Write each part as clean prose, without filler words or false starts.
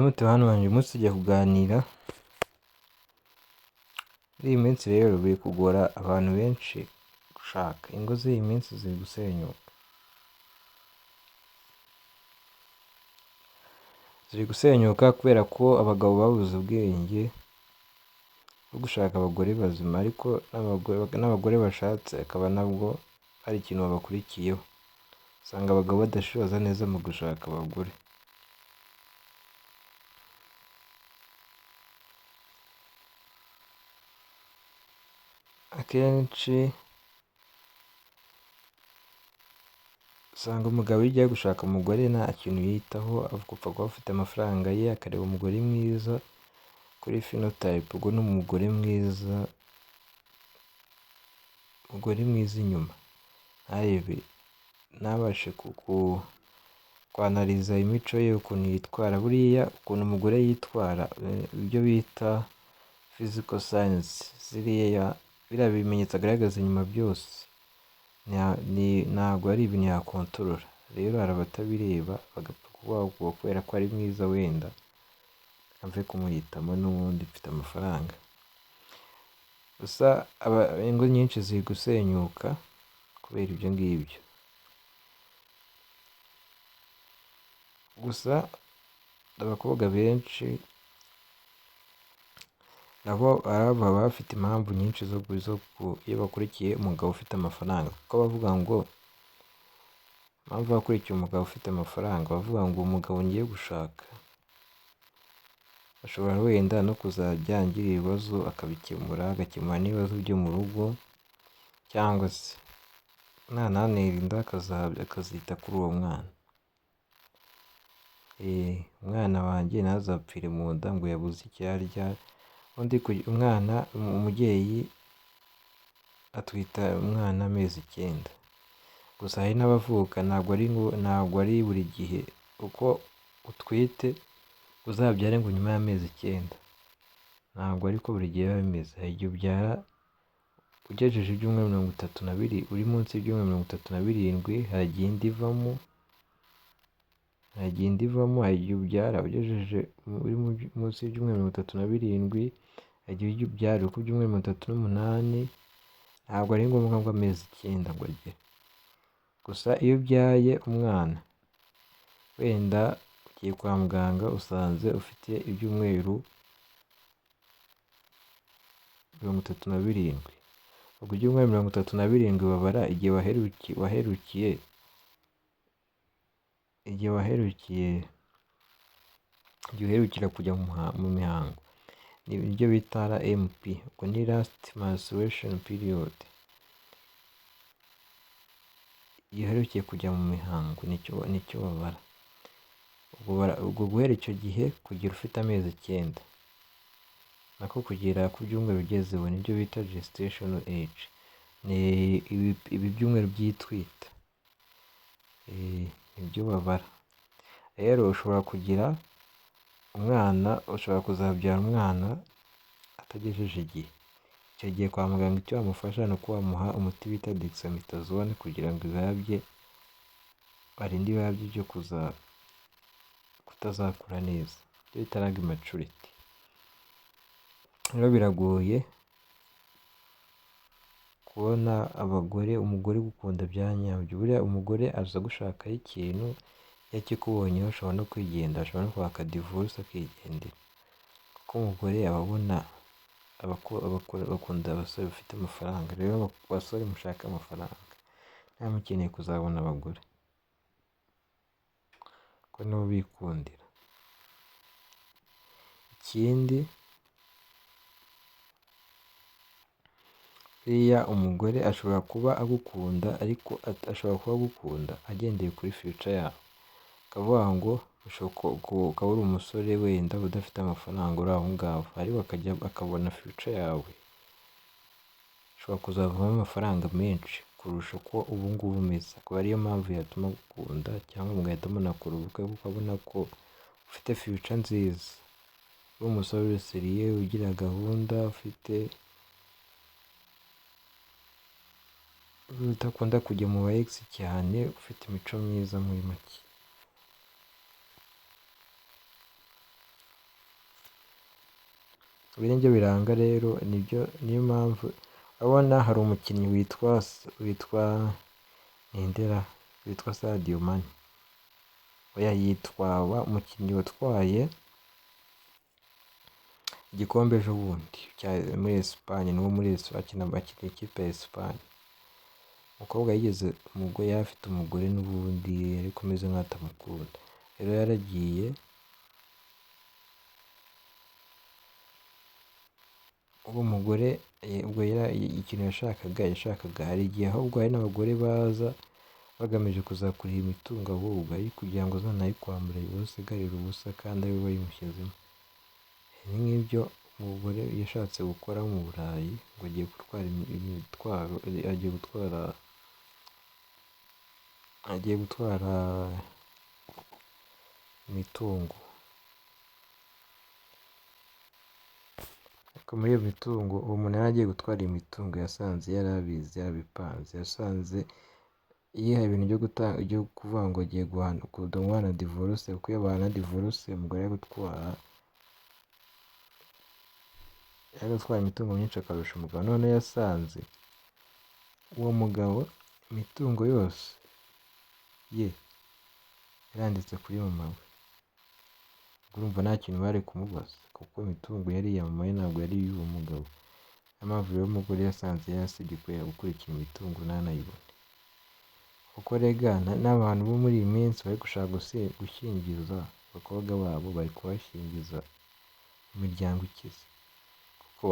mute hano wanjye umunsi tujya kuganira. Muri iyi minsi rero biri kugora abantu benshi gushaka. Ingo z'iyi minsi ziri gusenyuka kubera ko abagabo babuze ubwenge bwo gushaka abagore bazima, ariko n'abagore bashatse akaba nabwo hari ikintu babakurikiyeho. Usanga abagabo badashoza neza mu gushaka abagore. Akenshi usanga umugabo iyo agiye gushaka umugore nta kintu yitaho, apfa kuba afite amafaranga ye, akareba umugore mwiza kuri phenotype, ubwo ni umugore mwiza, inyuma ntarebe, ntabashe kwanariza imico ye, ukuntu yitwara. Buriya ukuntu umugore yitwara, ibyo bita physical signs, biriya bimenyetso agaragaza inyuma byose ntabwo ari ibintu yakontorora. Rero hari abatabireba bagapfa kuvuga kubera ko ari mwiza wenda ave kumuhitamo, n'ubundi mfite amafaranga. Gusa ingo nyinshi ziri gusenyuka kubera ibyo ngibyo. Gusa abakobwa benshi nabo baba bafite impamvu nyinshi iyo bakurikiye umugabo ufite amafaranga, kuko bavuga ngo impamvu bakurikiye umugabo ufite amafaranga, bavuga ngo umugabo ngiye gushaka ashobora wenda no kuzajya agira ibibazo akabikemura, agakemura n'ibibazo byo mu rugo, cyangwa se nananira inda akazita kuri uwo mwana. Umwana wanjye ntazapfire mu nda ngo yabuze icyo arya. Umubyeyi atwita umwana amezi 9. Gusa hari n'abavuka, ntabwo ari buri gihe uko utwite uzabyare ngo nyuma y'amezi 9. Ntabwo ariko buri gihe biba bimeze. Hari igihe ubyara ugejeje ibyumweru 32, uri munsi y'ibyumweru 37 hagiye indi ivamo. Hari igihe ubyara ugejeje uri munsi y'ibyumweru 37, hari igihe ubyara uri ku byumweru 38. Ntabwo ari ngombwa ngo amezi 9 ngo agere. Gusa iyo ubyaye umwana wenda ugiye kwa muganga usanze ufite ibyumweru 37, ubwo ibyumweru 37 babara igihe uherukira kujya mu mihango. Ni ibyo bita RMP, ubwo ni last menstruation period. Iyo uherukiye kujya mu mihango nicyo babara. Ubwo guhera icyo gihe kugira ufite amezi 9, nako kugera ku byumweru ugezeho nibyo bita gestational age. Ni ibi byumweru by'itwita, nibyo babara. Rero ushobora kuzabyara umwana atagejeje igihe. Icyo gihe kwa muganga icyo wamufasha ni uko wamuha umuti bita dexamethasone kugira ngo arinde ibibabye byo kutazakura neza, ibyo bita lag maturity. Rero biragoye kubona umugore ugukunda bya nyabyo. Buriya umugore aza gushakaho ikintu, iyo akikubonyeho ashobora no kwigenda, ashobora no kwaka divorce akigendera, kuko umugore aba abona bakunda abasore bafite amafaranga. Rero abasore mushaka amafaranga, nta mukeneye kuzabona abagore, kuko nibo bikundira. Ikindi, buriya umugore ashobora kuba agukunda, ariko ashobora kuba agukunda agendeye kuri future yawe. Akavuga ngo ukaba uri umusore wenda udafite amafaranga uri aho ngaho, ariko akabona future yawe ushobora kuzavamo amafaranga menshi kurusha uko ubu ngubu umeze. Akaba ariyo mpamvu yatuma agukunda, cyangwa mugahita munakora ubukwe kuko abona ko ufite future nziza. Uri umusore uri serieux, ugira gahunda, udakunda kujya mu ba ex cyane, ufite imico myiza muri make. ibi nibyo biranga rero, niyo mpamvu urabona hari umukinnyi witwa Nindera, witwa Sadio Mane, oya umukinnyi watwaye igikombe ejo bundi muri Espagne, n'uwo muri akina ikipe ya Espagne. Umukobwa yari afite umugore n'ubundi ariko ameze nk'aho atamukunda, rero yaragiye uwo mugore ubwo ikintu yashakaga hari igihe ahubwo hari n'abagore baza bagamije kuzakurira imitungo ahubwo ari kugira ngo zanayikwambure usigarire ubusa kandi ari we wayimushyizemo. Ibi ngibyo umugore yashatse gukora mu Burayi ngo agiye gutwara imitungo, ariko muri iyo mitungo uwo muntu yari agiye gutwara imitungo yasanze yarabizi yarabipanze, yasanze yihaye ibintu byo kuvuga ngo agiye guhana divorce, kuko iyo bahana divorce umugore yari gutwara imitungo myinshi akarusha umugabo. None yasanze uwo mugabo imitungo yose ye yaranditse kuri mama we, urumva nta kintu bari kumubaza kuko imitungo yari iya mama we ntabwo yari iy'uwo mugabo. Niyo mpamvu rero umugore yasanze yarasibye gukurikira imitungo ntanayibone, kuko rega n'abantu bo muri iyi minsi bari gushaka gushyingiza abakobwa babo bari kubashyingiza imiryango ikize, kuko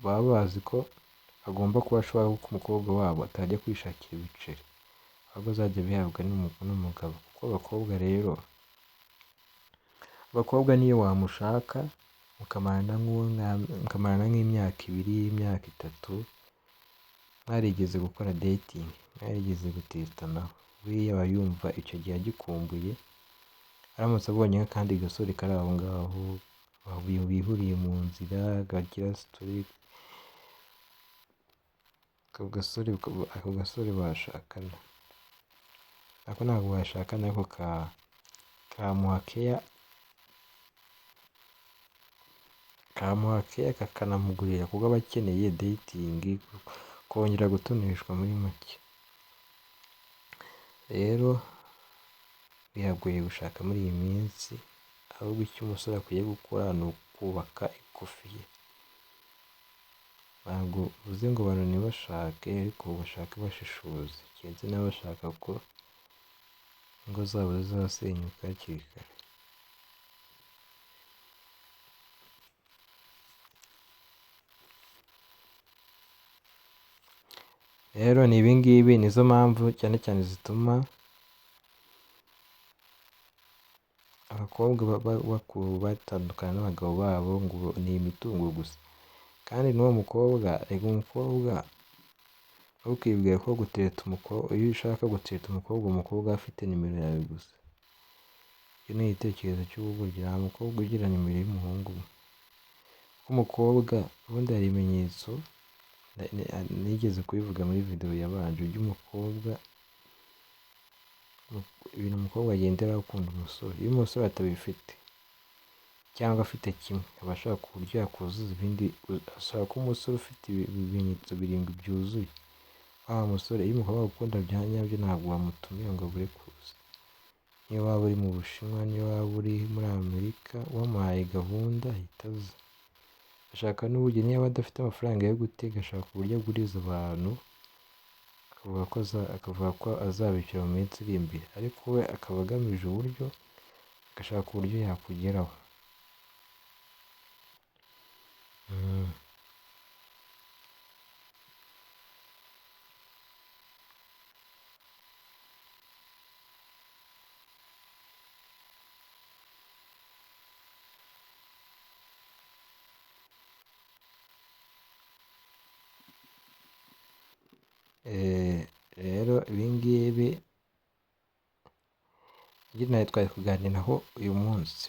baba bazi ko agomba kuba ashobora ko umukobwa wabo atajya kwishakira ibiceri, ahubwo azajya bihabwa n'umugabo. Kuko abakobwa niyo wamushaka mukamarana nk'imyaka 2, imyaka 3 mwarigeze gukora dating, mwarigeze gutitanaho, buriya aba yumva icyo gihe agikumbuye, aramutse abonye nk'akandi gasore kari aho ngaho bihuriye mu nzira gagira story, ako gasore bashakana, ariko ntabwo bashakana, ariko kamuha care kakanamugurira, kuko aba akeneye dating, kongera gutoneshwa muri make. Rero biragoye gushaka muri iyi minsi, ahubwo icyo umusore akwiye gukora ni ukubaka ikofi ye. Ntabwo uvuze ngo abantu ntibashake, ariko bashake bashishoze, keretse n'abashaka ko ingo zabo zizasenyuka hakiri kare. Rero ni ibingibi nizo mpamvu cyane cyane zituma abakobwa batandukana n'abagabo babo, ngo ni imitungo gusa. Kandi n'uwo mukobwa, rega umukobwa ntukibwire ko gutereta umukobwa, iyo ushaka gutereta umukobwa afite nimero yawe gusa, icyo ni igitekerezo cy'ubugoryi. Nta mukobwa ugira nimero y'umuhungu we, kuko umukobwa ubundi hari ibimenyetso nigeze kubivuga muri video yabanje, ibintu umukobwa agendera gukunda umusore. Iyo umusore atabifite cyangwa afite kimwe, aba ashaka uburyo yakuzuza ibindi, ashaka umusore ufite ibimenyetso 7 byuzuye. Musore, iyo umukobwa agukunda bya nyabyo ntabwo wamutumira ngo abure kuza. Niyo waba uri mu Bushinwa, niyo waba uri muri Amerika, wamuhaye gahunda ahita aza. Ashaka n'uburyo, niba adafite amafaranga yo gutega, ashaka uburyo aguriza abantu, akavuga ko azabishyura mu minsi iri imbere, ariko we akaba agamije uburyo, agashaka uburyo yakugeraho. Rero ibingibi twari kuganiraho uyu munsi.